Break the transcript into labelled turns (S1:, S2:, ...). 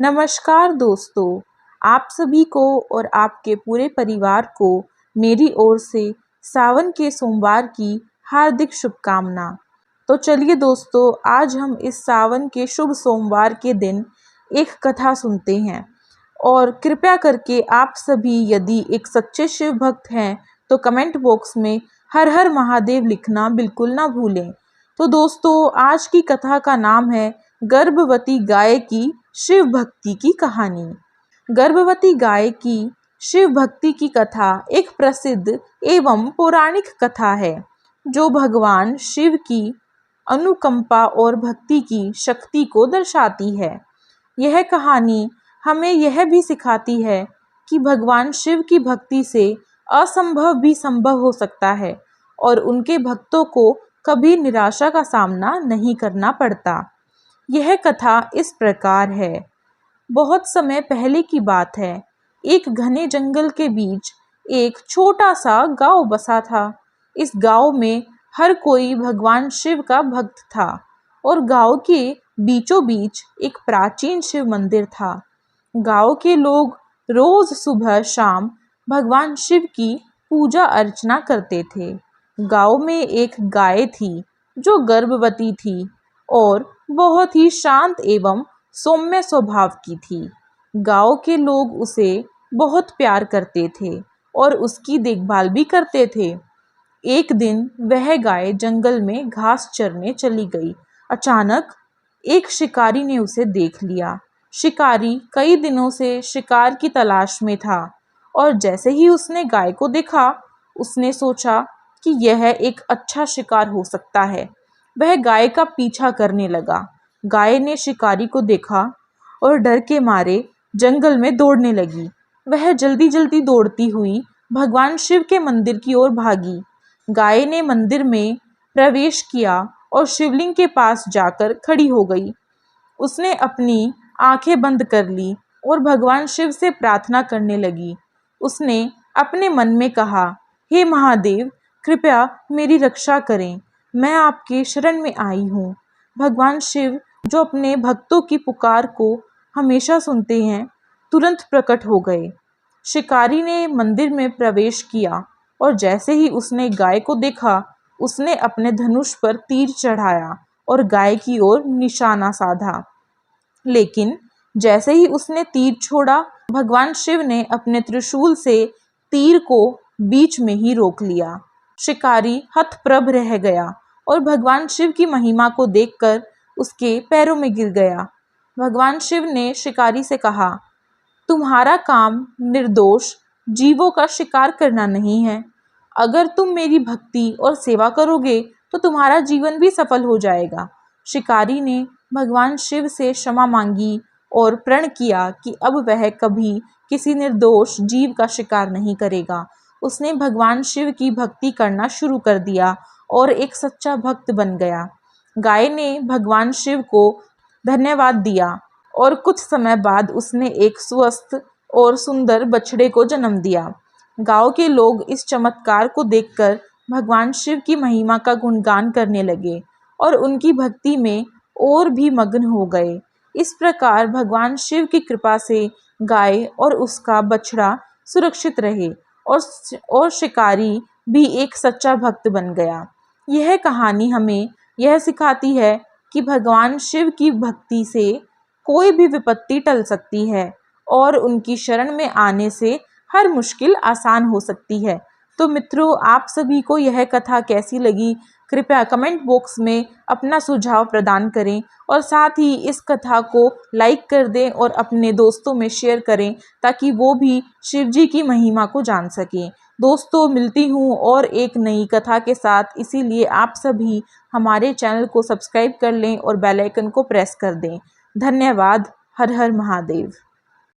S1: नमस्कार दोस्तों, आप सभी को और आपके पूरे परिवार को मेरी ओर से सावन के सोमवार की हार्दिक शुभकामना। तो चलिए दोस्तों, आज हम इस सावन के शुभ सोमवार के दिन एक कथा सुनते हैं और कृपया करके आप सभी यदि एक सच्चे शिव भक्त हैं तो कमेंट बॉक्स में हर हर महादेव लिखना बिल्कुल ना भूलें। तो दोस्तों, आज की कथा का नाम है गर्भवती गाय की शिव भक्ति की कहानी। गर्भवती गाय की शिव भक्ति की कथा एक प्रसिद्ध एवं पौराणिक कथा है जो भगवान शिव की अनुकंपा और भक्ति की शक्ति को दर्शाती है। यह कहानी हमें यह भी सिखाती है कि भगवान शिव की भक्ति से असंभव भी संभव हो सकता है और उनके भक्तों को कभी निराशा का सामना नहीं करना पड़ता। यह कथा इस प्रकार है। बहुत समय पहले की बात है। एक घने जंगल के बीच एक छोटा सा गांव बसा था। इस गांव में हर कोई भगवान शिव का भक्त था और गांव के बीचों बीच एक प्राचीन शिव मंदिर था। गांव के लोग रोज सुबह शाम भगवान शिव की पूजा अर्चना करते थे। गांव में एक गाय थी जो गर्भवती थी और बहुत ही शांत एवं सौम्य स्वभाव की थी। गांव के लोग उसे बहुत प्यार करते थे और उसकी देखभाल भी करते थे। एक दिन वह गाय जंगल में घास चरने चली गई। अचानक एक शिकारी ने उसे देख लिया। शिकारी कई दिनों से शिकार की तलाश में था और जैसे ही उसने गाय को देखा, उसने सोचा कि यह एक अच्छा शिकार हो सकता है। वह गाय का पीछा करने लगा। गाय ने शिकारी को देखा और डर के मारे जंगल में दौड़ने लगी। वह जल्दी जल्दी दौड़ती हुई भगवान शिव के मंदिर की ओर भागी। गाय ने मंदिर में प्रवेश किया और शिवलिंग के पास जाकर खड़ी हो गई। उसने अपनी आंखें बंद कर ली और भगवान शिव से प्रार्थना करने लगी। उसने अपने मन में कहा, हे महादेव, कृपया मेरी रक्षा करें। मैं आपके शरण में आई हूँ। भगवान शिव जो अपने भक्तों की पुकार को हमेशा सुनते हैं, तुरंत प्रकट हो गए। शिकारी ने मंदिर में प्रवेश किया और जैसे ही उसने गाय को देखा, उसने अपने धनुष पर तीर चढ़ाया और गाय की ओर निशाना साधा। लेकिन जैसे ही उसने तीर छोड़ा, भगवान शिव ने अपने त्रिशूल से तीर को बीच में ही रोक लिया। शिकारी हतप्रभ रह गया और भगवान शिव की महिमा को देखकर उसके पैरों में गिर गया। भगवान शिव ने शिकारी से कहा, तुम्हारा काम निर्दोष जीवों का शिकार करना नहीं है। अगर तुम मेरी भक्ति और सेवा करोगे तो तुम्हारा जीवन भी सफल हो जाएगा। शिकारी ने भगवान शिव से क्षमा मांगी और प्रण किया कि अब वह कभी किसी निर्दोष जीव का शिकार नहीं करेगा। उसने भगवान शिव की भक्ति करना शुरू कर दिया और एक सच्चा भक्त बन गया। गाय ने भगवान शिव को धन्यवाद दिया और कुछ समय बाद उसने एक स्वस्थ और सुंदर बछड़े को जन्म दिया। गांव के लोग इस चमत्कार को देखकर भगवान शिव की महिमा का गुणगान करने लगे और उनकी भक्ति में और भी मग्न हो गए। इस प्रकार भगवान शिव की कृपा से गाय और उसका बछड़ा सुरक्षित रहे और शिकारी भी एक सच्चा भक्त बन गया। यह कहानी हमें यह सिखाती है कि भगवान शिव की भक्ति से कोई भी विपत्ति टल सकती है और उनकी शरण में आने से हर मुश्किल आसान हो सकती है। तो मित्रों, आप सभी को यह कथा कैसी लगी? कृपया कमेंट बॉक्स में अपना सुझाव प्रदान करें और साथ ही इस कथा को लाइक कर दें और अपने दोस्तों में शेयर करें ताकि वो भी शिव जी की महिमा को जान सकें। दोस्तों, मिलती हूँ और एक नई कथा के साथ, इसीलिए आप सभी हमारे चैनल को सब्सक्राइब कर लें और बेल आइकन को प्रेस कर दें। धन्यवाद। हर हर महादेव।